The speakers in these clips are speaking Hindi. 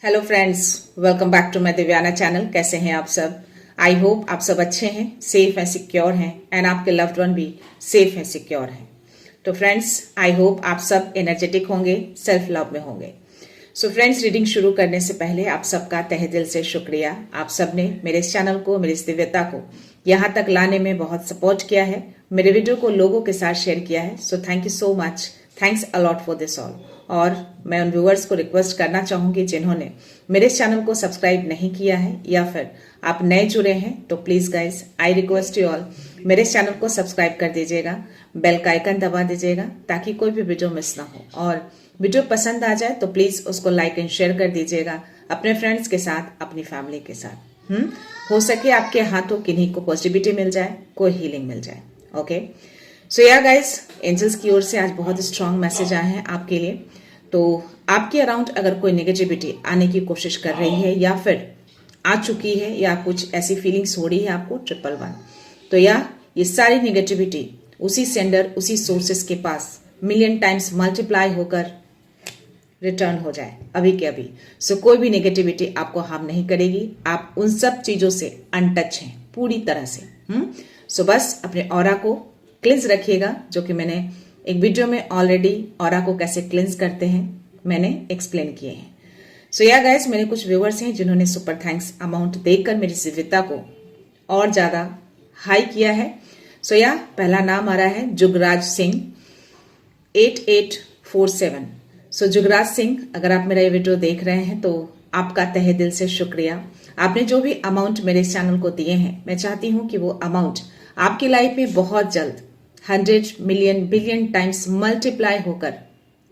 Hello friends, welcome back to my Divyana channel. कैसे हैं आप सब? आई होप आप सब अच्छे हैं, सेफ हैं, सिक्योर हैं एंड आपके लव्ड वन भी सेफ हैं, सिक्योर हैं। तो फ्रेंड्स, आई होप आप सब एनर्जेटिक होंगे, सेल्फ लव में होंगे। सो फ्रेंड्स, रीडिंग शुरू करने से पहले आप सबका तहे दिल से शुक्रिया। आप सब ने मेरे इस चैनल को, मेरी इस दिव्यता को यहाँ तक लाने में बहुत सपोर्ट किया है, मेरे वीडियो को लोगों के साथ शेयर किया है। So thank you so much, thanks a lot for this all. और मैं उन व्यूअर्स को रिक्वेस्ट करना चाहूंगी जिन्होंने मेरे इस चैनल को सब्सक्राइब नहीं किया है या फिर आप नए जुड़े हैं, तो please guys, I request you all, मेरे इस चैनल को सब्सक्राइब कर दीजिएगा, बेल का आइकन दबा दीजिएगा ताकि कोई भी वीडियो मिस ना हो। और वीडियो पसंद आ जाए तो प्लीज उसको लाइक एंड शेयर कर दीजिएगा अपने फ्रेंड्स के साथ, अपनी फैमिली के साथ। हो सके आपके हाथों किन्हीं को पॉजिटिविटी मिल जाए, कोई हीलिंग मिल जाए। ओके, सो या गाइस, एंजल्स की ओर से आज बहुत स्ट्रांग मैसेज आए हैं आपके लिए। तो आपके अराउंड अगर कोई नेगेटिविटी आने की कोशिश कर रही है या फिर आ चुकी है या कुछ ऐसी फीलिंग्स हो रही है आपको 111, तो या ये सारी नेगेटिविटी उसी सेंडर, उसी सोर्सेस के पास मिलियन टाइम्स मल्टीप्लाई होकर रिटर्न हो जाए अभी के अभी। सो कोई भी नेगेटिविटी आपको हार्म नहीं करेगी, आप उन सब चीजों से अनटच हैं पूरी तरह से। सो बस अपने ऑरा को क्लिंस रखिएगा, जो कि मैंने एक वीडियो में ऑलरेडी ऑरा को कैसे क्लिंस करते हैं मैंने एक्सप्लेन किए हैं। सो या गाइस, मेरे कुछ व्यूअर्स हैं जिन्होंने सुपर थैंक्स अमाउंट देकर मेरी दिव्यता को और ज्यादा हाई किया है। सो या पहला नाम आ रहा है जुगराज सिंह 8847। सो जुगराज सिंह, अगर आप मेरा ये वीडियो देख रहे हैं तो आपका तहे दिल से शुक्रिया। आपने जो भी अमाउंट मेरे इस चैनल को दिए हैं, मैं चाहती हूं कि वो अमाउंट आपकी लाइफ में बहुत जल्द 100 मिलियन बिलियन टाइम्स मल्टीप्लाई होकर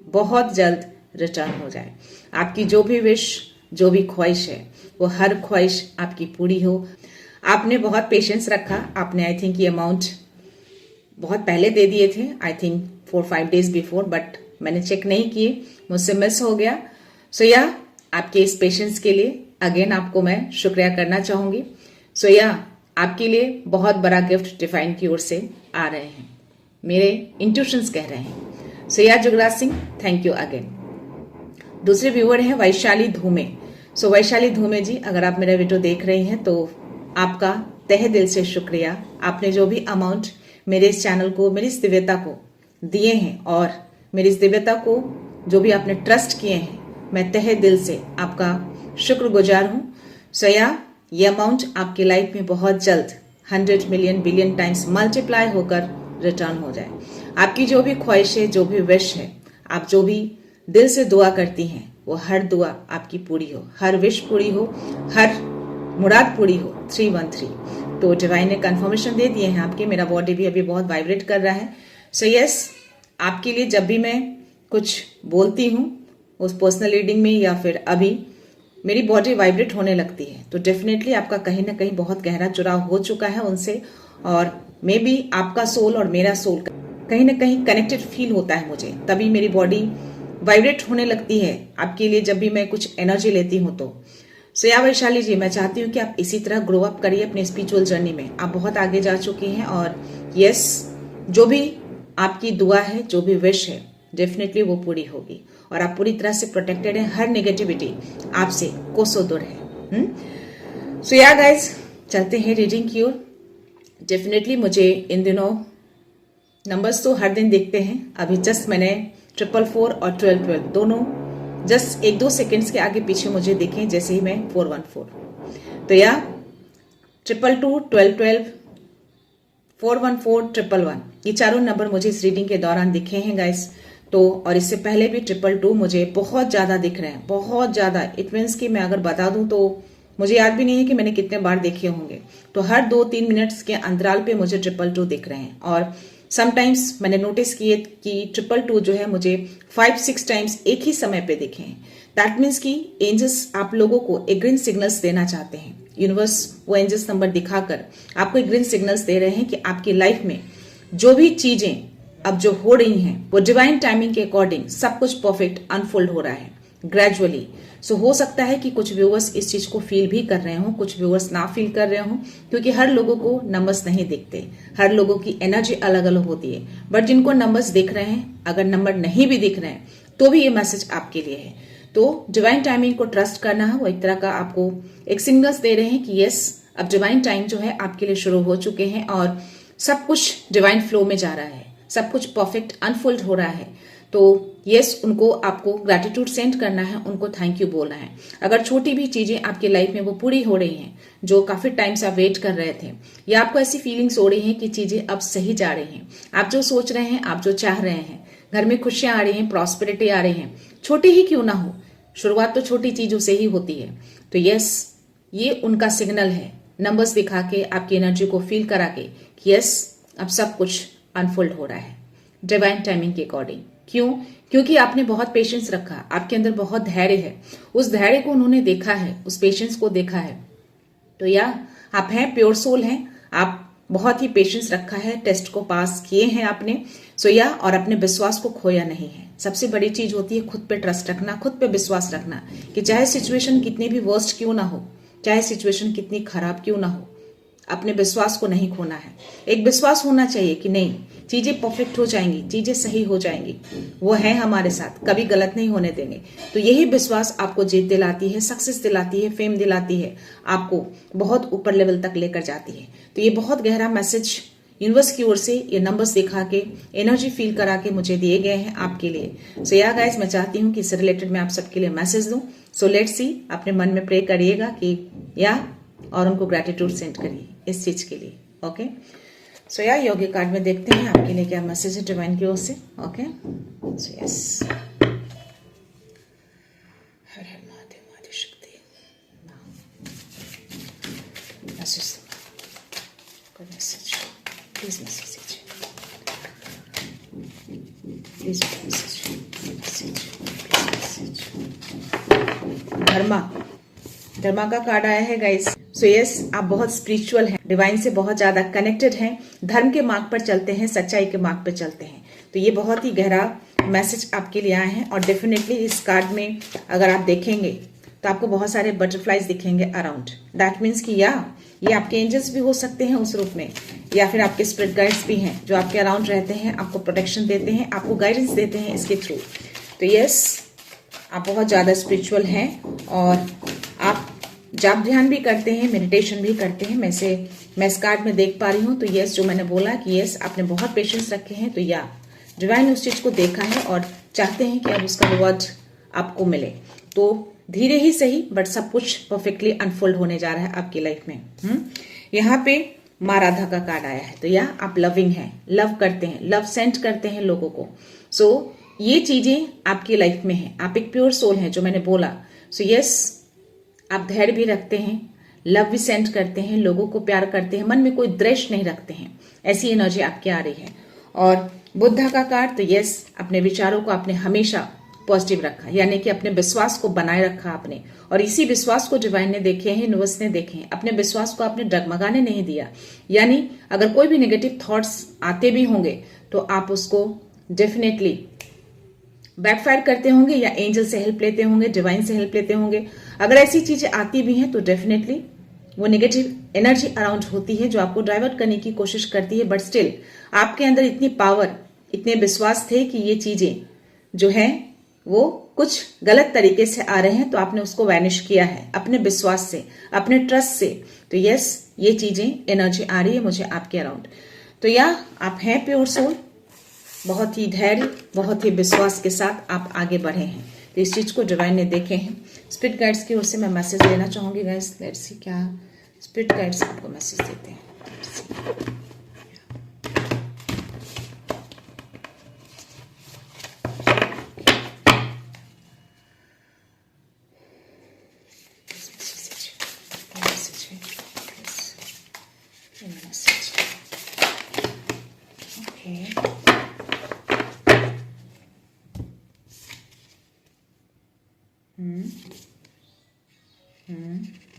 बहुत जल्द रिटर्न हो जाए। आपकी जो भी विश, जो भी ख्वाहिश है, वो हर ख्वाहिश आपकी पूरी हो। आपने बहुत पेशेंस रखा, आपने आई थिंक ये अमाउंट बहुत पहले दे दिए थे, I think 4-5 days before, but मैंने चेक नहीं किए, मुझसे मिस हो गया। सो या आपके इस पेशेंस के लिए अगेन आपको मैं शुक्रिया करना चाहूंगी। सो या आपके लिए बहुत बड़ा गिफ्ट डिवाइन की ओर से आ रहे हैं, मेरे इंट्यूशंस कह रहे हैं। सो या Jugraj Singh, thank you again. दूसरे व्यूअर हैं वैशाली धूमे। सो वैशाली धूमे जी, अगर आप मेरा वीडियो देख रही हैं तो आपका तहे दिल से शुक्रिया। आपने जो भी अमाउंट मेरे इस चैनल को, मेरी इस दिव्यता को दिए हैं और मेरी इस दिव्यता को जो भी आपने ट्रस्ट किए हैं, मैं तहे दिल से आपका शुक्रगुजार हूं। सो या ये अमाउंट आपकी लाइफ में बहुत जल्द 100 मिलियन बिलियन टाइम्स मल्टीप्लाई होकर रिटर्न हो जाए। आपकी जो भी ख्वाहिश है, जो भी विश है, आप जो भी दिल से दुआ करती हैं, वो हर दुआ आपकी पूरी हो, हर विश पूरी हो, हर मुराद पूरी हो। 313 तो डिवाइन ने कंफर्मेशन दे दिए हैं आपके। मेरा बॉडी भी अभी बहुत वाइब्रेट कर रहा है। सो यस, आपके लिए जब भी मैं कुछ बोलती हूँ उस पर्सनल रीडिंग में या फिर अभी मेरी बॉडी वाइब्रेट होने लगती है, तो डेफिनेटली आपका कहीं ना कहीं बहुत गहरा जुड़ाव हो चुका है उनसे, और मे बी आपका सोल और मेरा सोल कहीं ना कहीं कनेक्टेड फील होता है मुझे, तभी मेरी बॉडी वाइब्रेट होने लगती है आपके लिए जब भी मैं कुछ एनर्जी लेती हूँ। तो सो या वैशाली जी, मैं चाहती हूँ कि आप इसी तरह ग्रो अप करिए अपने स्पिरिचुअल जर्नी में। आप बहुत आगे जा चुकी हैं और यस, जो भी आपकी दुआ है, जो भी विश है, डेफिनेटली वो पूरी होगी और आप पूरी तरह से प्रोटेक्टेड हैं। हर नेगेटिविटी आपसे कोसों दूर है। सो या गाइज, चलते हैं रीडिंग की ओर। डेफिनेटली मुझे इन दिनों नंबर्स तो हर दिन दिखते हैं। अभी जस्ट मैंने 444 और 1212 दोनों जस्ट 1-2 सेकेंड्स के आगे पीछे मुझे दिखे, जैसे ही मैं 414। तो या 222, 1212, 414, 111, ये चारों नंबर मुझे इस रीडिंग के दौरान दिखे हैं गाइस। तो और इससे पहले भी 222 मुझे बहुत ज्यादा दिख रहे हैं, बहुत ज्यादा। इट मीन्स कि मैं अगर बता दूं तो मुझे याद भी नहीं है कि मैंने कितने बार देखे होंगे। तो हर 2-3 मिनट्स के अंतराल पे मुझे 222 दिख रहे हैं। और समटाइम्स मैंने नोटिस किए कि 222 जो है मुझे 5-6 टाइम्स एक ही समय पे दिखे हैं। दैट मीन्स कि एंजल्स आप लोगों को एक ग्रीन सिग्नल्स देना चाहते हैं। यूनिवर्स वो एंजल्स नंबर दिखाकर आपको एक ग्रीन सिग्नल्स दे रहे हैं कि आपकी लाइफ में जो भी चीजें अब जो हो रही हैं, वो डिवाइन टाइमिंग के अकॉर्डिंग सब कुछ परफेक्ट अनफोल्ड हो रहा है ग्रेजुअली। सो हो सकता है कि कुछ व्यूअर्स इस चीज को फील भी कर रहे हों, कुछ व्यूअर्स ना फील कर रहे हों, क्योंकि हर लोगों को नंबर्स नहीं दिखते, हर लोगों की एनर्जी अलग अलग होती है। बट जिनको नंबर्स दिख रहे हैं, अगर नंबर नहीं भी दिख रहे हैं तो भी ये मैसेज आपके लिए है। तो डिवाइन टाइमिंग को ट्रस्ट करना है, वो एक तरह का आपको एक सिग्नल्स दे रहे हैं कि यस, अब डिवाइन टाइम जो है आपके लिए शुरू हो चुके हैं और सब कुछ डिवाइन फ्लो में जा रहा है, सब कुछ परफेक्ट अनफोल्ड हो रहा है। तो यस, उनको आपको ग्रैटिट्यूड सेंड करना है, उनको थैंक यू बोलना है। अगर छोटी भी चीजें आपकी लाइफ में वो पूरी हो रही हैं, जो काफी टाइम से आप वेट कर रहे थे, या आपको ऐसी फीलिंग्स हो रही हैं कि चीजें अब सही जा रही हैं, आप जो सोच रहे हैं, आप जो चाह रहे हैं, घर में खुशियां आ रही हैं, प्रॉस्पेरिटी आ रही हैं, छोटी ही क्यों ना हो, शुरुआत तो छोटी चीजों से ही होती है। तो यस, ये उनका सिग्नल है, नंबर्स दिखा के, आपकी एनर्जी को फील करा के कि यस, अब सब कुछ अनफोल्ड हो रहा है डिवाइन टाइमिंग के अकॉर्डिंग। क्यों? क्योंकि आपने बहुत पेशेंस रखा, आपके अंदर बहुत धैर्य है, उस धैर्य को उन्होंने देखा है, उस पेशेंस को देखा है। तो या आप हैं, प्योर सोल हैं, आप बहुत ही पेशेंस रखा है, टेस्ट को पास किए हैं आपने। सो या, और अपने विश्वास को खोया नहीं है। सबसे बड़ी चीज होती है खुद पे ट्रस्ट रखना, खुद पे विश्वास रखना कि चाहे सिचुएशन कितनी भी वर्स्ट क्यों ना हो, चाहे सिचुएशन कितनी खराब क्यों ना हो, अपने विश्वास को नहीं खोना है। एक विश्वास होना चाहिए कि नहीं, चीजें परफेक्ट हो जाएंगी, चीजें सही हो जाएंगी, वो है हमारे साथ, कभी गलत नहीं होने देंगे। तो यही विश्वास आपको जीत दिलाती है, सक्सेस दिलाती है, फेम दिलाती है, आपको बहुत ऊपर लेवल तक लेकर जाती है। तो ये बहुत गहरा मैसेज यूनिवर्स की ओर से ये नंबर्स दिखा के, एनर्जी फील करा के मुझे दिए गए हैं आपके लिए। सो या गाइस, मैं चाहती हूँ कि इससे रिलेटेड मैं आप सबके लिए मैसेज दूं। सो लेट्स सी, अपने मन में प्रे करिएगा कि या, और उनको ग्रैटिट्यूड सेंड करिए इस चीज के लिए। ओके, सो या योगी कार्ड में देखते हैं आपके लिए क्या मैसेज है डिवाइन की ओर से। ओके, सो यस, हर हर महादेव, महादेव शक्ति, मैसेज, मैसेज, प्लीज मैसेज दीजिए, प्लीज मैसेज, मैसेज। धर्मा का कार्ड आया है गाइस। सो यस, आप बहुत स्पिरिचुअल हैं, डिवाइन से बहुत ज्यादा कनेक्टेड हैं, धर्म के मार्ग पर चलते हैं, सच्चाई के मार्ग पर चलते हैं। तो ये बहुत ही गहरा मैसेज आपके लिए आए हैं। और डेफिनेटली इस कार्ड में अगर आप देखेंगे तो आपको बहुत सारे बटरफ्लाईज दिखेंगे अराउंड। दैट मीन्स कि या ये आपके एंजल्स भी हो सकते हैं उस रूप में, या फिर आपके स्पिरिट गाइड्स भी हैं जो आपके अराउंड रहते हैं, आपको प्रोटेक्शन देते हैं, आपको गाइडेंस देते हैं इसके थ्रू। तो यस, आप बहुत ज्यादा स्पिरिचुअल हैं और आप जाप ध्यान भी करते हैं, मेडिटेशन भी करते हैं। मैं इस कार्ड में देख पा रही हूँ। तो यस, जो मैंने बोला कि यस, आपने बहुत पेशेंस रखे हैं। तो या डिवाइन उस चीज को देखा है और चाहते हैं कि अब उसका रिवॉर्ड आपको मिले। तो धीरे ही सही, बट सब कुछ परफेक्टली अनफोल्ड होने जा रहा है आपकी लाइफ में। यहाँ पे माँ राधा का कार्ड आया है। तो या आप लविंग हैं, लव करते हैं, लव सेंड करते हैं लोगों को। सो ये चीजें आपकी लाइफ में है, आप एक प्योर सोल हैं जो मैंने बोला। सो यस, आप धैर्य भी रखते हैं, लव भी सेंड करते हैं, लोगों को प्यार करते हैं, मन में कोई द्वेष नहीं रखते हैं, ऐसी एनर्जी आपकी आ रही है। और बुद्धा का कार्ड, तो यस, अपने विचारों को आपने हमेशा पॉजिटिव रखा, यानी कि अपने विश्वास को बनाए रखा आपने, और इसी विश्वास को डिवाइन ने देखे हैं, यूनिवर्स ने देखे हैं। अपने विश्वास को आपने डगमगाने नहीं दिया। यानी अगर कोई भी नेगेटिव थॉट्स आते भी होंगे तो आप उसको डेफिनेटली बैकफायर करते होंगे, या एंजल से हेल्प लेते होंगे, डिवाइन से हेल्प लेते होंगे। अगर ऐसी चीजें आती भी हैं तो डेफिनेटली वो नेगेटिव एनर्जी अराउंड होती है जो आपको डाइवर्ट करने की कोशिश करती है। बट स्टिल आपके अंदर इतनी पावर, इतने विश्वास थे कि ये चीजें जो हैं वो कुछ गलत तरीके से आ रहे हैं, तो आपने उसको वैनिश किया है अपने विश्वास से, अपने ट्रस्ट से। तो यस, ये चीजें एनर्जी आ रही है मुझे आपके अराउंड। तो या आप हैं प्योर सोल, बहुत ही धैर्य, बहुत ही विश्वास के साथ आप आगे बढ़े हैं। तो इस चीज को डिवाइन ने देखे हैं। स्पिरिट गाइड्स की ओर से मैं मैसेज देना चाहूंगी गाइस। लेट्स सी क्या स्पिरिट गाइड्स आपको मैसेज देते हैं।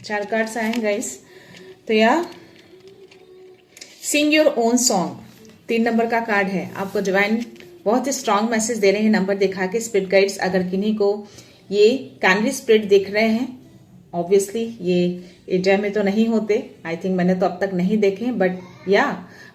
चार कार्ड्स आए गाइस। तो या सिंग योर ओन सॉन्ग, 3 नंबर का कार्ड है। आपको डिवाइन बहुत ही स्ट्रांग मैसेज दे रहे हैं नंबर दिखा के। स्पिरिट गाइड्स अगर किन्हीं को ये कैनरी स्पिरिट दिख रहे हैं, ऑब्वियसली ये इंडिया में तो नहीं होते, आई थिंक मैंने तो अब तक नहीं देखे, बट या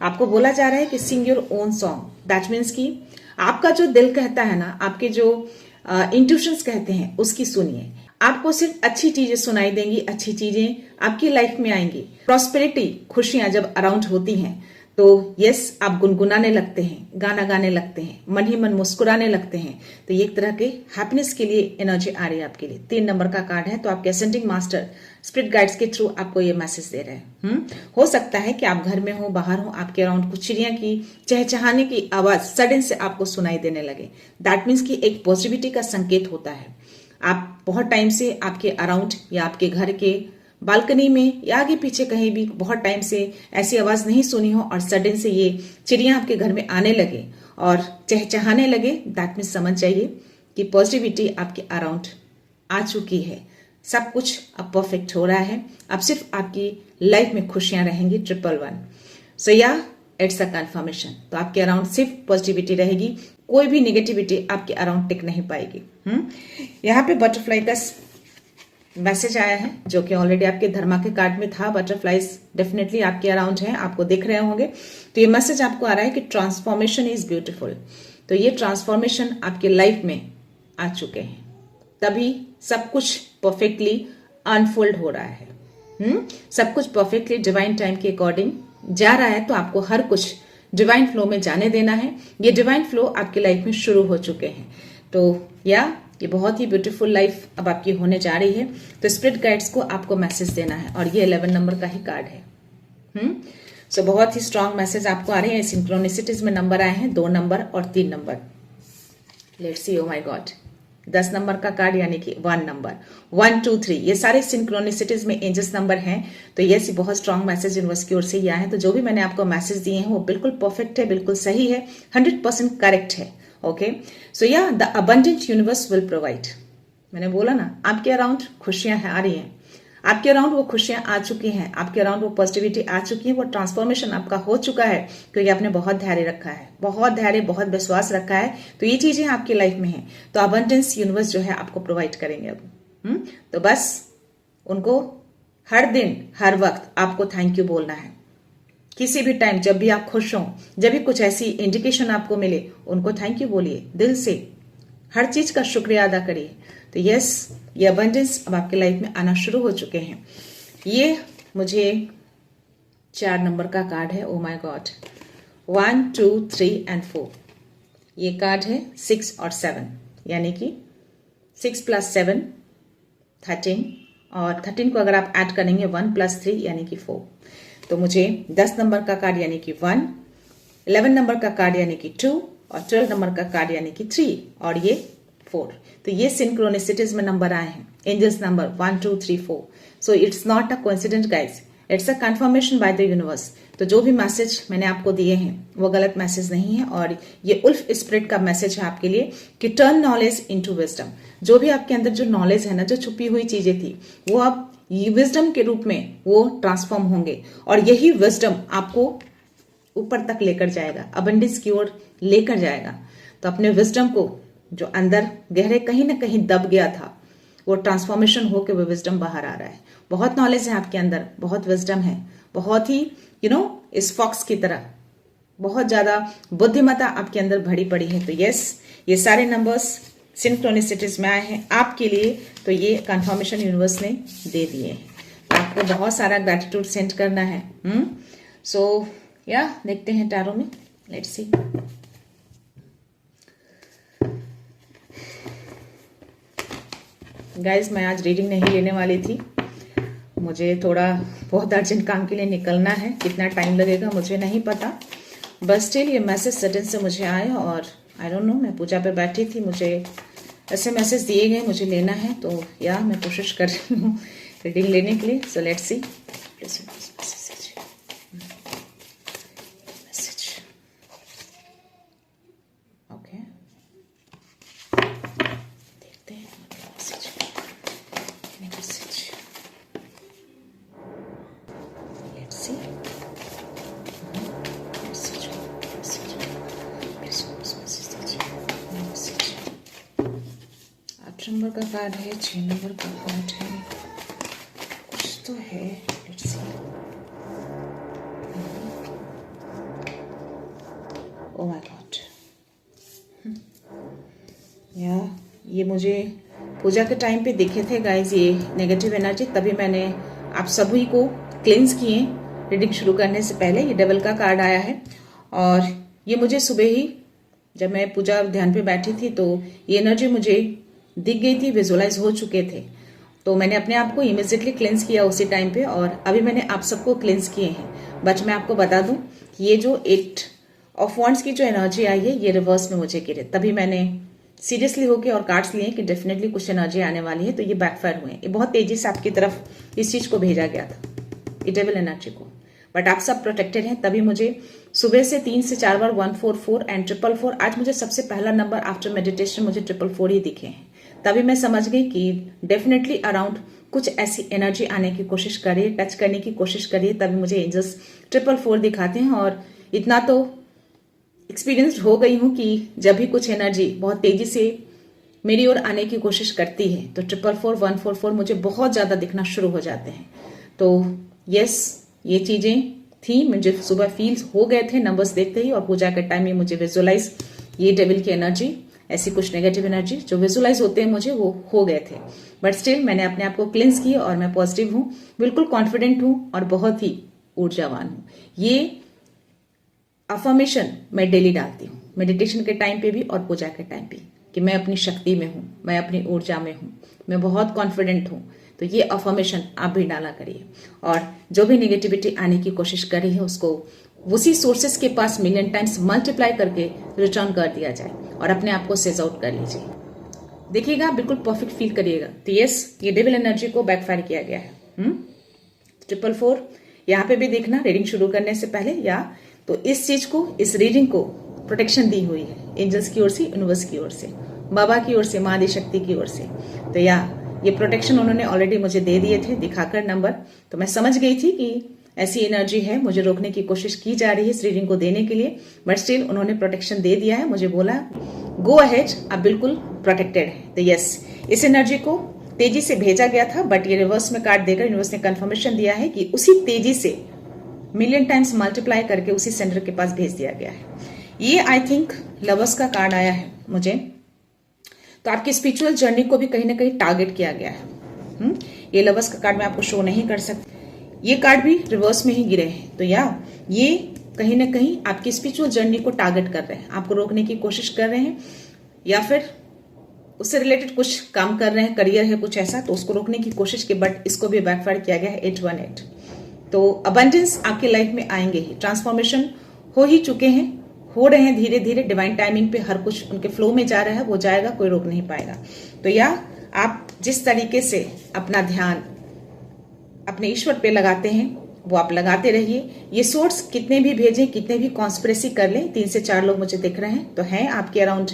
आपको बोला जा रहा है कि sing your own song. That means कि आपका जो दिल कहता है ना, आपके जो इंट्यूशंस कहते हैं उसकी सुनिए। आपको सिर्फ अच्छी चीजें सुनाई देंगी, अच्छी चीजें आपकी लाइफ में आएंगी। प्रॉस्पेरिटी, खुशियां जब अराउंड होती हैं तो यस, आप गुनगुनाने लगते हैं, गाना गाने लगते हैं, मन ही मन मुस्कुराने लगते हैं। तो ये एक तरह के हैप्पीनेस के लिए एनर्जी आ रही है आपके लिए। 3 नंबर का कार्ड है, तो आपके असेंडिंग मास्टर स्पिरिट गाइड्स के थ्रू आपको ये मैसेज दे रहे हैं। हो सकता है कि आप घर में हो, बाहर हो, आपके अराउंड कुछ चिड़िया की चहचहाने की आवाज सडन से आपको सुनाई देने लगे। दैट मीन्स कि एक पॉजिटिविटी का संकेत होता है। आप बहुत टाइम से आपके अराउंड या आपके घर के बालकनी में या आगे पीछे कहीं भी बहुत टाइम से ऐसी आवाज नहीं सुनी हो और सडन से ये चिड़िया आपके घर में आने लगे और चहचहाने लगे, दैट मीन्स समझ जाइए कि पॉजिटिविटी आपके अराउंड आ चुकी है। सब कुछ अब परफेक्ट हो रहा है। अब सिर्फ आपकी लाइफ में खुशियां रहेंगी। 111 सो या इट्स अ कंफर्मेशन। तो आपके अराउंड सिर्फ पॉजिटिविटी रहेगी, कोई भी नेगेटिविटी आपके अराउंड टिक नहीं पाएगी। यहाँ पे बटरफ्लाई का मैसेज आया है जो कि ऑलरेडी आपके धर्मा के कार्ड में था। बटरफ्लाइज डेफिनेटली आपके अराउंड हैं, आपको दिख रहे होंगे। तो ये मैसेज आपको आ रहा है कि ट्रांसफॉर्मेशन इज ब्यूटीफुल। तो ये ट्रांसफॉर्मेशन आपके लाइफ में आ चुके हैं, तभी सब कुछ परफेक्टली अनफोल्ड हो रहा है। सब कुछ परफेक्टली डिवाइन टाइम के अकॉर्डिंग जा रहा है। तो आपको हर कुछ डिवाइन फ्लो में जाने देना है। ये डिवाइन फ्लो आपकी लाइफ में शुरू हो चुके हैं। तो ये बहुत ही ब्यूटीफुल लाइफ अब आपकी होने जा रही है। तो स्पिरिट गाइड्स को आपको मैसेज देना है और ये 11 नंबर का ही कार्ड है। सो बहुत ही स्ट्रांग मैसेज आपको आ रहे हैं। सिंक्रोनिसिटीज में नंबर आए हैं 2 नंबर और 3 number. Let's see, oh my God, 10 number का कार्ड यानी कि 1 नंबर, 1 2 3 ये सारे सिंक्रोनिसिटीज में एंजल्स नंबर हैं। तो ये बहुत स्ट्रांग मैसेज यूनिवर्स की ओर से आया है। तो जो भी मैंने आपको मैसेज दिए हैं वो बिल्कुल परफेक्ट है, बिल्कुल सही है, 100% करेक्ट है। ओके, सो या the abundant universe will provide. मैंने बोला ना, आपके अराउंड खुशियां आ रही हैं, आपके अराउंड वो खुशियां आ चुकी हैं, आपके अराउंड वो पॉजिटिविटी आ चुकी है, वो ट्रांसफॉर्मेशन आपका हो चुका है क्योंकि आपने बहुत धैर्य रखा है, बहुत धैर्य, बहुत विश्वास रखा है। तो ये चीजें आपकी लाइफ में हैं। तो अबंडेंस यूनिवर्स जो है आपको प्रोवाइड करेंगे अब। तो बस उनको हर दिन हर वक्त आपको थैंक यू बोलना है। किसी भी टाइम जब भी आप खुश हों, जब भी कुछ ऐसी इंडिकेशन आपको मिले, उनको थैंक यू बोलिए दिल से, हर चीज का शुक्रिया अदा करिए। तो यस, ये अबंडेंस अब आपके लाइफ में आना शुरू हो चुके हैं। ये मुझे 4 नंबर का कार्ड है। ओ माय गॉड, 1 2 3 and 4 ये कार्ड है 6 और 7 यानी कि 6 + 7 13 और 13 को अगर आप ऐड करेंगे 1 + 3 यानी कि 4। तो मुझे 10 नंबर का कार्ड यानी कि 1, 11 नंबर का कार्ड यानी कि 2 और 12 नंबर का कार्ड यानी कि 3 और ये 4। तो ये सिंक्रोनिसिटीज में नंबर आए हैं, angels number 1 2 3 4। So it's not a coincident guys, it's a confirmation by the universe. तो जो भी मैसेज मैंने आपको दिए हैं वो गलत मैसेज नहीं है और ये उल्फ स्पिरिट का मैसेज है आपके लिए कि टर्न नॉलेज इनटू विजडम। जो भी आपके अंदर जो नॉलेज है ना, जो छुपी हुई चीजें थी, वो अब विजडम के रूप में वो ट्रांसफॉर्म होंगे और यही विजडम आपको ऊपर तक लेकर जाएगा, अबंडेंस की ओर लेकर जाएगा। तो अपने विजडम को जो अंदर गहरे कहीं ना कहीं दब गया था, वो ट्रांसफॉर्मेशन होकर वो विजडम बाहर आ रहा है। बहुत नॉलेज है आपके अंदर, बहुत विजडम है, बहुत ही इस फॉक्स की तरह बहुत ज्यादा बुद्धिमत्ता आपके अंदर भरी पड़ी है। तो यस, ये सारे नंबर्स सिंक्रोनिसिटीज में आए हैं आपके लिए। तो ये कंफर्मेशन यूनिवर्स ने दे दिए हैं। तो आपको बहुत सारा ग्रेटिट्यूड सेंड करना है। सो या देखते हैं टैरो में, लेट्स सी। गाइज, मैं आज रीडिंग नहीं लेने वाली थी, मुझे थोड़ा बहुत अर्जेंट काम के लिए निकलना है। कितना टाइम लगेगा मुझे नहीं पता, बस स्टिल ये मैसेज सडन से मुझे आया और आई डोंट नो, मैं पूजा पे बैठी थी, मुझे ऐसे मैसेज दिए गए, मुझे लेना है। तो या मैं कोशिश कर रही हूँ रीडिंग लेने के लिए। So let's see. नंबर का कार्ड है, 6 नंबर का कार्ड है, कुछ तो है। Let's see. Oh my God, या ये मुझे पूजा के टाइम पे दिखे थे गाइज, ये नेगेटिव एनर्जी, तभी मैंने आप सभी को क्लेंस किए रीडिंग शुरू करने से पहले। ये डेविल का कार्ड आया है और ये मुझे सुबह ही जब मैं पूजा ध्यान पे बैठी थी तो ये एनर्जी मुझे दिख गई थी, विजुअलाइज हो चुके थे। तो मैंने अपने आप को इमीडिएटली क्लेंस किया उसी टाइम पे और अभी मैंने आप सबको क्लेंस किए हैं। बट मैं आपको बता दूं कि ये जो 8 ऑफ वॉन्ड्स की जो एनर्जी आई है ये रिवर्स में मुझे गिरे, तभी मैंने सीरियसली होके और कार्ड्स लिए कि डेफिनेटली कुछ एनर्जी आने वाली है, तो ये बैकफायर हुए। ये बहुत तेजी से आपकी तरफ इस चीज को भेजा गया था, ये डेविल एनर्जी को। बट आप सब प्रोटेक्टेड हैं, तभी मुझे सुबह से 3 से 4 बार 144 एंड 444, आज मुझे सबसे पहला नंबर आफ्टर मेडिटेशन मुझे 444 ही दिखे हैं। तभी मैं समझ गई कि डेफिनेटली अराउंड कुछ ऐसी एनर्जी आने की कोशिश करिए, टच करने की कोशिश करिए, तभी मुझे एंजल्स 444 दिखाते हैं। और इतना तो एक्सपीरियंस्ड हो गई हूं कि जब भी कुछ एनर्जी बहुत तेजी से मेरी ओर आने की कोशिश करती है तो 444 144 मुझे बहुत ज्यादा दिखना शुरू हो जाते हैं। तो यस, ये चीजें थी, मुझे सुबह फील हो गए थे नंबर्स देखते ही, और पूजा के टाइम में मुझे विजुअलाइज ये डेविल की एनर्जी, ऐसी कुछ नेगेटिव एनर्जी जो विजुअलाइज होते हैं मुझे वो हो गए थे। बट स्टिल मैंने अपने आप को क्लिंस किया और मैं पॉजिटिव हूं, बिल्कुल कॉन्फिडेंट हूं और बहुत ही ऊर्जावान हूं। ये अफर्मेशन मैं डेली डालती हूँ मेडिटेशन के टाइम पे भी और पूजा के टाइम पे, कि मैं अपनी शक्ति में हूँ, मैं अपनी ऊर्जा में हूँ, मैं बहुत कॉन्फिडेंट हूँ। तो ये अफर्मेशन आप भी डाला करिए और जो भी नेगेटिविटी आने की कोशिश कर रही है उसको उसी सोर्सेस के पास मिलियन टाइम्स मल्टीप्लाई करके रिटर्न कर दिया जाए और अपने आप को सेज आउट कर लीजिए। देखिएगा, बिल्कुल परफेक्ट फील करिएगा। तो यस, ये डेविल एनर्जी को बैकफायर किया गया है। 444 यहाँ पे भी देखना रीडिंग शुरू करने से पहले, या तो इस चीज को, इस रीडिंग को प्रोटेक्शन दी हुई है एंजल्स की ओर से, यूनिवर्स की ओर से, बाबा की ओर से, माँ आदि शक्ति की ओर से। तो ये प्रोटेक्शन उन्होंने ऑलरेडी मुझे दे दिए थे दिखाकर नंबर, तो मैं समझ गई थी कि ऐसी एनर्जी है, मुझे रोकने की कोशिश की जा रही है इस रीडिंग को देने के लिए, बट स्टिल उन्होंने प्रोटेक्शन दे दिया है। मुझे बोला गो अहेड, आप बिल्कुल प्रोटेक्टेड है। तो यस, इस एनर्जी को तेजी से भेजा गया था, बट ये रिवर्स में कार्ड देकर यूनिवर्स ने कंफर्मेशन दिया है कि उसी तेजी से मिलियन टाइम्स मल्टीप्लाई करके उसी सेंटर के पास भेज दिया गया है। ये आई थिंक लवर्स का कार्ड आया है मुझे, तो आपकी स्पिरिचुअल जर्नी को भी कहीं ना कहीं टारगेट किया गया है। ये लवर्स का कार्ड मैं आपको शो नहीं कर सकती, ये कार्ड भी रिवर्स में ही गिरे हैं। तो ये कहीं ना कहीं आपकी स्पिरिचुअल जर्नी को टारगेट कर रहे हैं, आपको रोकने की कोशिश कर रहे हैं, या फिर उससे रिलेटेड कुछ काम कर रहे हैं, करियर है कुछ ऐसा, तो उसको रोकने की कोशिश की। बट इसको भी बैकफायर किया गया है 818। तो अबंडेंस आपके लाइफ में आएंगे ही, ट्रांसफॉर्मेशन हो ही चुके हैं, हो रहे हैं धीरे धीरे, डिवाइन टाइमिंग पे हर कुछ उनके फ्लो में जा रहा है, वो जाएगा, कोई रोक नहीं पाएगा। तो आप जिस तरीके से अपना ध्यान अपने ईश्वर पे लगाते हैं वो आप लगाते रहिए। ये सोर्स कितने भी भेजें, कितने भी कॉन्स्पिरेसी कर लें, 3 से 4 लोग मुझे दिख रहे हैं, तो हैं आपके अराउंड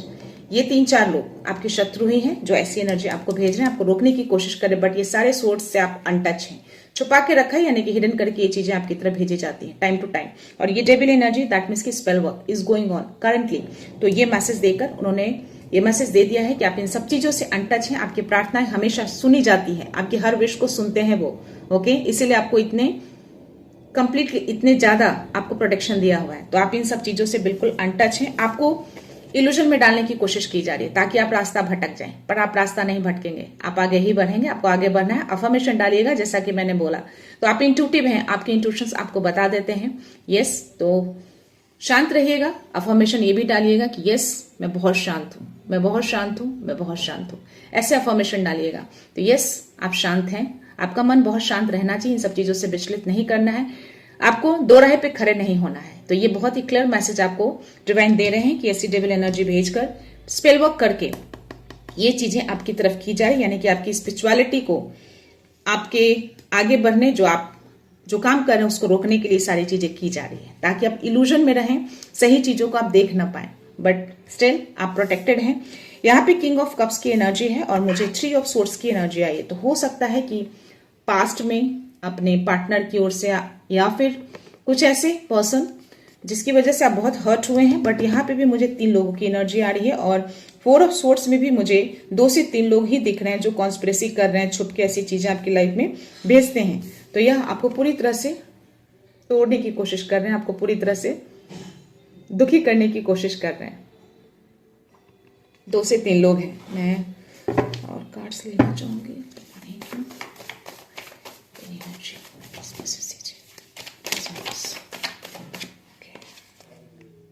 ये 3-4 लोग आपके शत्रु ही हैं जो ऐसी एनर्जी आपको भेज रहे हैं, आपको रोकने की कोशिश कर रहे हैं। बट ये सारे सोर्स से आप अनटच हैं, छुपा के रखा है, यानी कि हिडन करके ये चीजें आपकी तरफ भेजी जाती हैं टाइम टू टाइम। और ये डेविल एनर्जी, दैट मीन्स की spell work is going on currently. तो ये मैसेज देकर उन्होंने ये मैसेज दे दिया है कि आप इन सब चीजों से अनटच हैं, आपकी प्रार्थनाएं हमेशा सुनी जाती हैं, आपकी हर विश को सुनते हैं वो, ओके। इसीलिए आपको इतने कंप्लीटली, इतने ज्यादा आपको प्रोटेक्शन दिया हुआ है। तो आप इन सब चीजों से बिल्कुल अनटच हैं। आपको इल्यूजन में डालने की कोशिश की जा रही है ताकि आप रास्ता भटक जाएं, पर आप रास्ता नहीं भटकेंगे, आप आगे ही बढ़ेंगे। आपको आगे बढ़ना है, अफर्मेशन डालिएगा जैसा कि मैंने बोला। तो आप इंट्यूटिव हैं, आपके इंट्यूशंस आपको बता देते हैं। यस, तो शांत रहिएगा, अफर्मेशन ये भी डालिएगा कि यस मैं बहुत शांत हूं, मैं बहुत शांत हूं, मैं बहुत शांत हूं, ऐसे अफर्मेशन डालिएगा। तो यस, आप शांत हैं, आपका मन बहुत शांत रहना चाहिए, इन सब चीजों से विचलित नहीं करना है, आपको दो राह पे खड़े नहीं होना है। तो ये बहुत ही क्लियर मैसेज आपको डिवाइन दे रहे हैं कि ऐसी डेविल एनर्जी भेजकर स्पेल वर्क करके ये चीजें आपकी तरफ की जाए, यानी कि आपकी स्पिरिचुअलिटी को, आपके आगे बढ़ने, जो काम कर रहे हैं उसको रोकने के लिए सारी चीजें की जा रही है ताकि आप इल्यूजन में रहें, सही चीजों को आप देख ना पाए, बट स्टिल आप प्रोटेक्टेड हैं। यहाँ पे किंग ऑफ कप्स की एनर्जी है और मुझे 3 ऑफ सोर्ड्स की एनर्जी आई है। तो हो सकता है कि पास्ट में अपने पार्टनर की ओर से या फिर कुछ ऐसे पर्सन जिसकी वजह से आप बहुत हर्ट हुए हैं, बट यहाँ पे भी मुझे 3 लोगों की एनर्जी आ रही है और 4 ऑफ सोर्ड्स में भी मुझे 2 से 3 लोग ही दिख रहे हैं जो कॉन्स्पिरेसी कर रहे हैं, छुप के ऐसी चीजें आपकी लाइफ में भेजते हैं। तो यह आपको पूरी तरह से तोड़ने की कोशिश कर रहे हैं, आपको पूरी तरह से दुखी करने की कोशिश कर रहे हैं। 2 से 3 लोग हैं, मैं और कार्ड्स लेना चाहूंगी।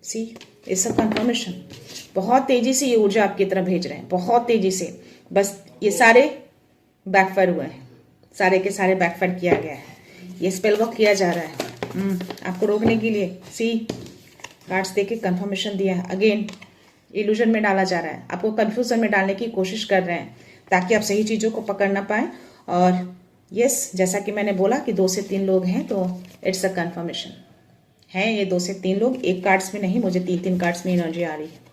See it's a confirmation. बहुत तेजी से ये ऊर्जा आपकी तरफ भेज रहे हैं, बहुत तेजी से। बस ये सारे बैकफायर हुए हैं, सारे के सारे बैकफायर किया गया है। ये स्पेल वर्क किया जा रहा है आपको रोकने के लिए। सी कार्ड्स देके कंफर्मेशन दिया है। अगेन इल्यूजन में डाला जा रहा है, आपको कंफ्यूजन में डालने की कोशिश कर रहे हैं ताकि आप सही चीज़ों को पकड़ ना पाएं। और यस, जैसा कि मैंने बोला कि 2 से 3 लोग हैं, तो इट्स अ कंफर्मेशन है। ये 2 से 3 लोग, एक कार्ड्स में नहीं, मुझे 3-3 कार्ड्स में एनर्जी आ रही है।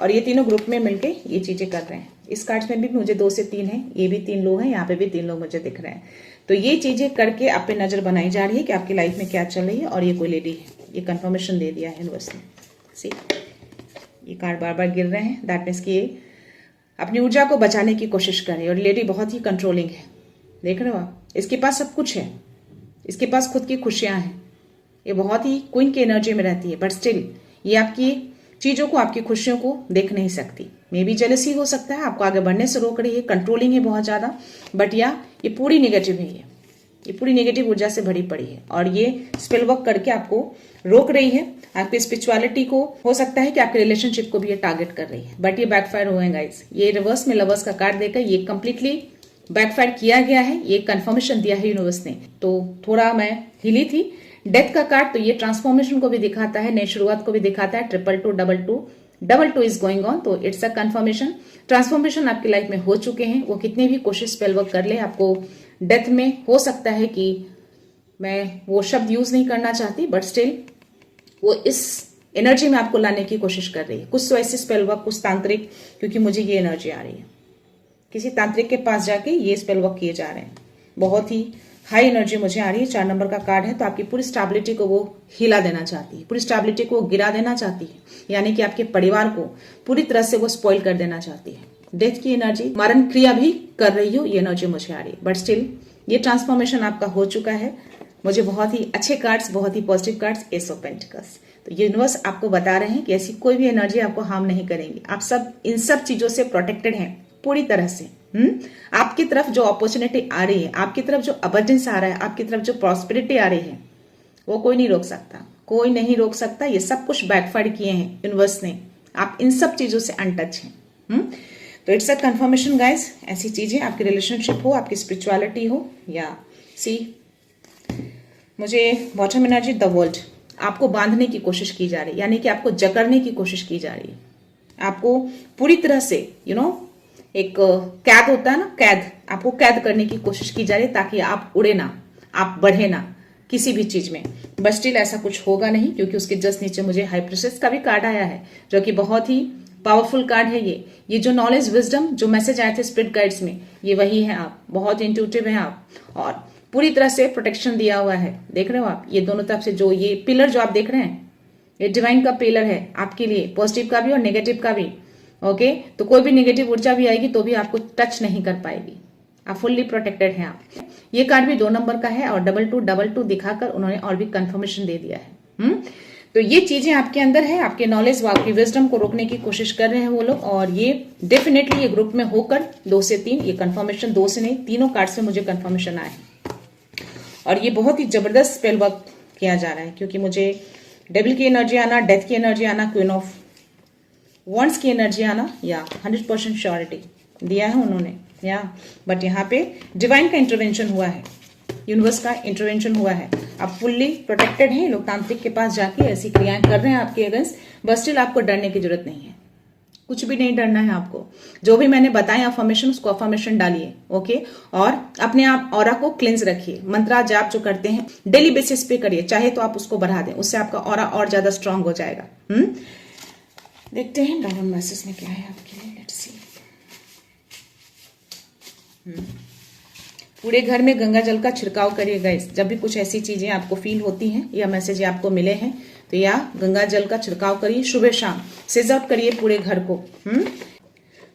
और ये तीनों ग्रुप में मिलके ये चीज़ें कर रहे हैं। इस कार्ड्स में भी मुझे 2 से 3 है, ये भी 3 लोग हैं, यहाँ पे भी 3 लोग मुझे दिख रहे हैं। तो ये चीज़ें करके आप पे नज़र बनाई जा रही है कि आपकी लाइफ में क्या चल रही है। और ये कोई लेडी है, ये कंफर्मेशन दे दिया है यूनिवर्स ने। सी ये कार्ड बार बार गिर रहे हैं, दैट मीन्स कि ये अपनी ऊर्जा को बचाने की कोशिश कर रही है। और लेडी बहुत ही कंट्रोलिंग है, देख रहे हो आप। इसके पास सब कुछ है, इसके पास खुद की खुशियाँ हैं, ये बहुत ही क्वीन की एनर्जी में रहती है। बट स्टिल ये आपकी चीज़ों को, आपकी खुशियों को देख नहीं सकती। मे बी जेलसी हो सकता है, आपको आगे बढ़ने से रोक रही है, कंट्रोलिंग है बहुत ज़्यादा। बट या ये पूरी नेगेटिव है, ये पूरी नेगेटिव ऊर्जा से भरी पड़ी है। और ये स्पेल वर्क करके आपको रोक रही है, आपकी स्पिरिचुअलिटी को, हो सकता है कि आपके रिलेशनशिप को भी ये टारगेट कर रही है। बट ये बैकफायर हुए हैं गाइस। ये रिवर्स में लवर्स का कार्ड देकर ये कंप्लीटली बैकफायर किया गया है। ये कंफर्मेशन दिया है यूनिवर्स ने। तो थोड़ा मैं हिली थी। डेथ का कार्ड तो ये ट्रांसफॉर्मेशन को भी दिखाता है, नई शुरुआत को भी दिखाता है। 222 222 इज गोइंग ऑन, तो इट्स अ कंफर्मेशन। ट्रांसफॉर्मेशन आपकी लाइफ में हो चुके हैं। वो कितने भी कोशिश स्पेल वर्क कर ले, आपको डेथ में हो सकता है कि मैं वो शब्द यूज नहीं करना चाहती, बट स्टिल वो इस एनर्जी में आपको लाने की कोशिश कर रही है। कुछ तो ऐसे स्पेल वर्क, कुछ तांत्रिक, क्योंकि मुझे ये एनर्जी आ रही है। किसी तांत्रिक के पास जाके ये स्पेल वर्क किए जा रहे हैं। बहुत ही हाई एनर्जी मुझे आ रही है। 4 नंबर का कार्ड है, तो आपकी पूरी स्टेबिलिटी को वो हिला देना चाहती है, पूरी स्टेबिलिटी को गिरा देना चाहती है। यानी कि आपके परिवार को पूरी तरह से वो स्पॉइल कर देना चाहती है। डेथ की एनर्जी, मारण क्रिया भी कर रही हो, ये एनर्जी मुझे आ रही है। बट स्टिल ये ट्रांसफॉर्मेशन आपका हो चुका है। मुझे बहुत ही अच्छे कार्ड्स, बहुत ही positive cards, ace of pentacles. तो यूनिवर्स आपको बता रहे हैं कि ऐसी कोई भी एनर्जी आपको हार्म नहीं करेंगी। आप सब इन सब चीजों से प्रोटेक्टेड हैं पूरी तरह से। आपकी तरफ जो अपॉर्चुनिटी आ रही है, आपकी तरफ जो अबंडेंस आ रहा है, आपकी तरफ जो प्रॉस्पेरिटी आ रही है, वो कोई नहीं रोक सकता, कोई नहीं रोक सकता। ये सब कुछ बैकफायर किए हैं यूनिवर्स ने। आप इन सब चीजों से अनटच हैं। तो इट्स अ कंफर्मेशन गाइस। ऐसी चीजें, आपकी रिलेशनशिप हो, आपकी स्पिरिचुअलिटी हो, या सी मुझे बॉटम एनर्जी द वर्ल्ड, आपको बांधने की कोशिश की जा रही है, यानी कि आपको जकड़ने की कोशिश की जा रही है। आपको पूरी तरह से एक कैद होता है ना, कैद, आपको कैद करने की कोशिश की जा रही है ताकि आप उड़े ना, आप बढ़े ना किसी भी चीज में। बट स्टिल ऐसा कुछ होगा नहीं, क्योंकि उसके जस्ट नीचे मुझे हाई प्रिंसेस का भी कार्ड आया है, जो कि बहुत ही पावरफुल कार्ड है। ये जो नॉलेज, विजडम, जो मैसेज आए थे स्पिरिट गाइड्स में, ये वही है। आप बहुत इंट्यूटिव हैं आप, और पूरी तरह से प्रोटेक्शन दिया हुआ है। देख रहे हो आप, ये दोनों तरफ से जो ये पिलर जो आप देख रहे हैं, ये डिवाइन का पिलर है आपके लिए, पॉजिटिव का भी और नेगेटिव का भी। ओके, तो कोई भी नेगेटिव ऊर्जा भी आएगी तो भी आपको टच नहीं कर पाएगी। आप फुल्ली प्रोटेक्टेड हैं आप। ये कार्ड भी 2 नंबर का है, और 2222 दिखाकर उन्होंने और भी कंफर्मेशन दे दिया है। तो ये चीजें आपके अंदर है, आपके नॉलेज व आपकी विजडम को रोकने की कोशिश कर रहे हैं वो लोग। और ये डेफिनेटली ये ग्रुप में होकर 2 से 3, ये कंफर्मेशन 2 से नहीं, तीनों कार्ड से मुझे कंफर्मेशन आए। और ये बहुत ही जबरदस्त स्पेल वर्क किया जा रहा है, क्योंकि मुझे डेविल की एनर्जी आना, डेथ की एनर्जी आना, क्वीन ऑफ वंस की एनर्जी आना, या 100% श्योरिटी दिया है उन्होंने, या बट यहाँ पे डिवाइन का इंटरवेंशन हुआ है, यूनिवर्स का इंटरवेंशन हुआ है। आप फुल्ली प्रोटेक्टेड हैं। लोग तांत्रिक के पास जाके ऐसी क्रियाएं कर रहे हैं आपके अगेंस्ट, बट स्टिल आपको डरने की जरूरत नहीं है, कुछ भी नहीं डरना है आपको। जो भी मैंने बताया अफर्मेशन, उसको अफर्मेशन डालिए, ओके। और अपने आप ऑरा को क्लिंज रखिए। मंत्रा जाप जो करते हैं डेली बेसिस पे करिए, चाहे तो आप उसको बढ़ा दें, उससे आपका ऑरा और ज्यादा स्ट्रांग हो जाएगा। देखते हैं डायमंड मैसेज में क्या है आपके लिए, लेट्स सी। पूरे घर में गंगा जल का छिड़काव करिए गाइस। जब भी कुछ ऐसी चीजें आपको फील होती हैं या मैसेज आपको मिले हैं, तो या गंगा जल का छिड़काव करिए। सुबह शाम सिज आउट करिए पूरे घर को।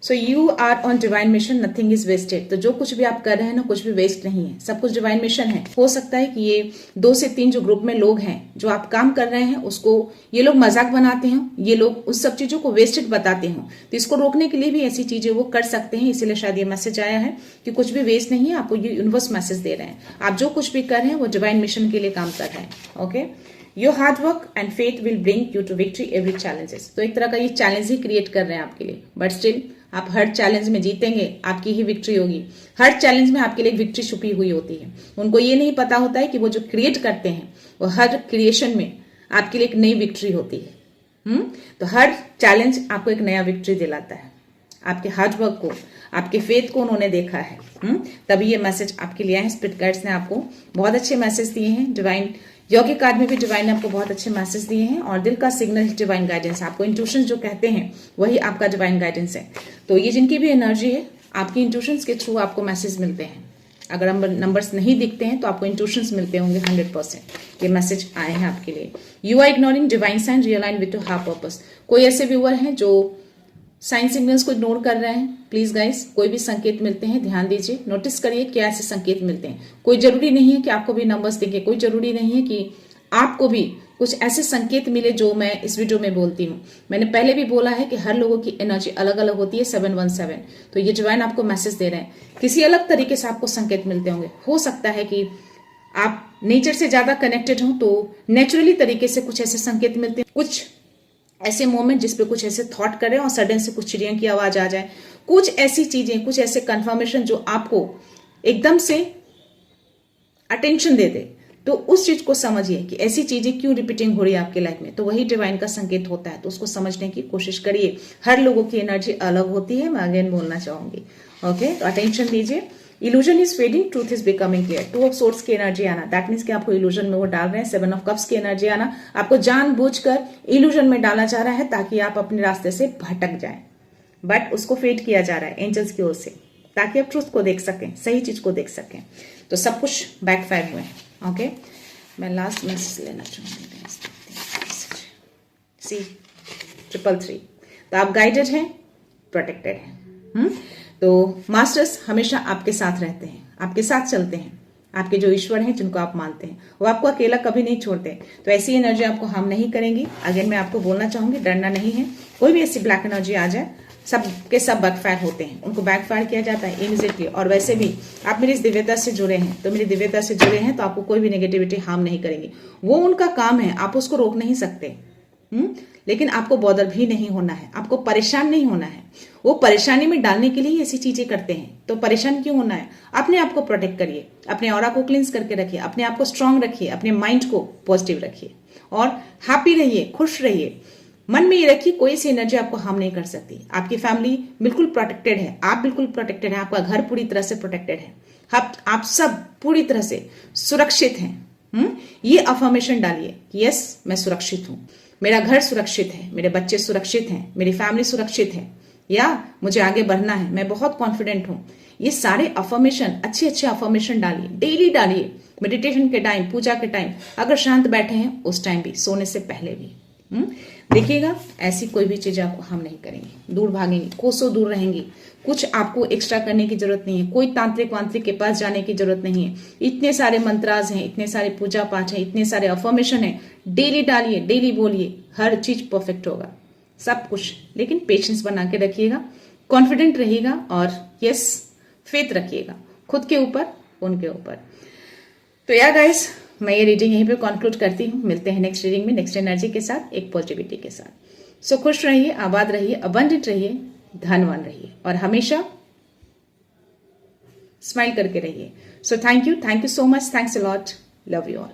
So you are on divine mission, nothing is wasted. तो जो कुछ भी आप कर रहे हैं ना, कुछ भी वेस्ट नहीं है, सब कुछ डिवाइन मिशन है। हो सकता है कि ये 2 से 3 जो ग्रुप में लोग हैं जो आप काम कर रहे हैं उसको ये लोग मजाक बनाते हैं, ये लोग उस सब चीजों को वेस्टेड बताते हैं, तो इसको रोकने के लिए भी ऐसी चीजें वो कर सकते हैं। इसीलिए शायद ये मैसेज आया है कि कुछ भी वेस्ट नहीं है, आपको ये यूनिवर्स मैसेज दे रहे हैं। आप जो कुछ भी कर रहे हैं वो डिवाइन मिशन के लिए काम कर रहे हैं। Okay, your hard work and faith will bring you to victory every challenges. तो एक तरह का ये चैलेंज ही क्रिएट कर रहे हैं आपके लिए, बट स्टिल आप हर चैलेंज में जीतेंगे, आपकी ही विक्ट्री होगी। हर चैलेंज में आपके लिए विक्ट्री छुपी हुई होती है। उनको ये नहीं पता होता है कि वो जो क्रिएट करते हैं वो हर क्रिएशन में आपके लिए एक नई विक्ट्री होती है। तो हर चैलेंज आपको एक नया विक्ट्री दिलाता है। आपके हार्ड वर्क को, आपके फेथ को उन्होंने देखा है, तभी ये मैसेज आपके लिए है। स्पिरिट गाइड्स ने आपको बहुत अच्छे मैसेज दिए हैं। डिवाइन यौगिक कार्ड में भी डिवाइन ने आपको बहुत अच्छे मैसेज दिए हैं, और दिल का सिग्नल डिवाइन गाइडेंस। आपको इंट्यूशन जो कहते हैं वही आपका डिवाइन गाइडेंस है। तो ये जिनकी भी एनर्जी है, आपकी इंट्यूशंस के थ्रू आपको मैसेज मिलते हैं। अगर नंबर्स नहीं दिखते हैं तो आपको इंट्यूशंस मिलते होंगे 100%। ये मैसेज आए हैं आपके लिए। You are ignoring divine sign, realign with your heart purpose. कोई ऐसे व्यूअर हैं जो साइन सिग्नल्स को इग्नोर कर रहे हैं। प्लीज गाइस, कोई भी संकेत मिलते हैं ध्यान दीजिए, नोटिस करिए क्या ऐसे संकेत मिलते हैं। कोई जरूरी नहीं है कि आपको भी नंबर्स दिखे, कोई जरूरी नहीं है कि आपको भी कुछ ऐसे संकेत मिले जो मैं इस वीडियो में बोलती हूँ। मैंने पहले भी बोला है कि हर लोगों की एनर्जी अलग अलग होती है, 717। तो ये डिवाइन आपको मैसेज दे रहे हैं, किसी अलग तरीके से आपको संकेत मिलते होंगे। हो सकता है कि आप नेचर से ज्यादा कनेक्टेड हो तो नेचुरली तरीके से कुछ ऐसे संकेत मिलते हैं, कुछ ऐसे मोमेंट जिसपे कुछ ऐसे थॉट करें और सडन से कुछ चिड़ियों की आवाज आ जाए, कुछ ऐसी चीजें, कुछ ऐसे कंफर्मेशन जो आपको एकदम से अटेंशन दे दे। तो उस चीज को समझिए कि ऐसी चीजें क्यों रिपीटिंग हो रही है आपके लाइफ में, तो वही डिवाइन का संकेत होता है। तो उसको समझने की कोशिश करिए। हर लोगों की एनर्जी अलग होती है, मैं अगेन बोलना चाहूंगी। ओके, तो अटेंशन दीजिए। Illusion is fading, truth is becoming clear. 2 of swords की एनर्जी आना, दैट मीन्स कि आपको इल्यूजन में वो डाल रहे हैं। 7 ऑफ कप्स की एनर्जी आना, आपको जानबूझकर इल्यूजन में डाला जा रहा है ताकि आप अपने रास्ते से भटक जाएं, बट उसको फेड किया जा रहा है एंजल्स की ओर से, ताकि आप ट्रूथ को देख सकें, सही चीज को देख सकें। तो सब कुछ बैकफायर हुए हैं। ओके, मैं लास्ट मैसेज लेना चाहूंगी। सी 333, तो आप गाइडेड हैं, प्रोटेक्टेड हैं। तो मास्टर्स हमेशा आपके साथ रहते हैं, आपके साथ चलते हैं। आपके जो ईश्वर हैं जिनको आप मानते हैं वो आपको अकेला कभी नहीं छोड़ते। तो ऐसी एनर्जी आपको हार्म नहीं करेंगी। अगेन मैं आपको बोलना चाहूंगी, डरना नहीं है। कोई भी ऐसी ब्लैक एनर्जी आ जाए, सब के सब बैकफायर होते हैं, उनको बैकफायर किया जाता है इमीडिएटली। और वैसे भी आप मेरी दिव्यता से जुड़े हैं, तो मेरी दिव्यता से जुड़े हैं तो आपको कोई भी नेगेटिविटी हार्म नहीं करेंगी। वो उनका काम है, आप उसको रोक नहीं सकते। लेकिन आपको बॉदर भी नहीं होना है, आपको परेशान नहीं होना है। वो परेशानी में डालने के लिए ऐसी चीजें करते हैं, तो परेशान क्यों होना है। अपने आप को प्रोटेक्ट करिए, अपने ऑरा को क्लींस करके रखिए, अपने आप को स्ट्रांग रखिए, अपने माइंड को पॉजिटिव रखिए और हैप्पी रहिए, खुश रहिए। मन में ये रखिए कोई ऐसी एनर्जी आपको हार्म नहीं कर सकती। आपकी फैमिली बिल्कुल प्रोटेक्टेड है, आप बिल्कुल प्रोटेक्टेड है, आपका घर पूरी तरह से प्रोटेक्टेड है, आप सब पूरी तरह से सुरक्षित हैं। ये अफर्मेशन डालिए कि यस, मैं सुरक्षित हूं, मेरा घर सुरक्षित है, मेरे बच्चे सुरक्षित हैं, मेरी फैमिली सुरक्षित है, या मुझे आगे बढ़ना है, मैं बहुत कॉन्फिडेंट हूं। ये सारे अफर्मेशन, अच्छे अच्छे अफर्मेशन डालिए, डेली डालिए। मेडिटेशन के टाइम, पूजा के टाइम, अगर शांत बैठे हैं उस टाइम भी, सोने से पहले भी। देखिएगा ऐसी कोई भी चीज आपको हम नहीं करेंगे, दूर भागेंगी, कोसों दूर रहेंगी। कुछ आपको एक्स्ट्रा करने की जरूरत नहीं है, कोई तांत्रिक वांत्रिक के पास जाने की जरूरत नहीं है। इतने सारे मंत्राज हैं, इतने सारे पूजा पाठ हैं, इतने सारे अफर्मेशन हैं, डेली डालिए, डेली बोलिए, हर चीज परफेक्ट होगा, सब कुछ। लेकिन पेशेंस बना के रखिएगा, कॉन्फिडेंट रहिएगा और यस, फेथ रखिएगा खुद के ऊपर, उनके ऊपर। तो या गाइस, मैं ये रीडिंग यहीं पे कंक्लूड करती हूँ। मिलते हैं नेक्स्ट रीडिंग में, नेक्स्ट एनर्जी के साथ, एक पॉजिटिविटी के साथ। सो खुश रहिए, आबाद रहिए, अबंडेंट रहिए, धनवान रहिए और हमेशा स्माइल करके रहिए। So thank you so much, thanks a lot, love you all.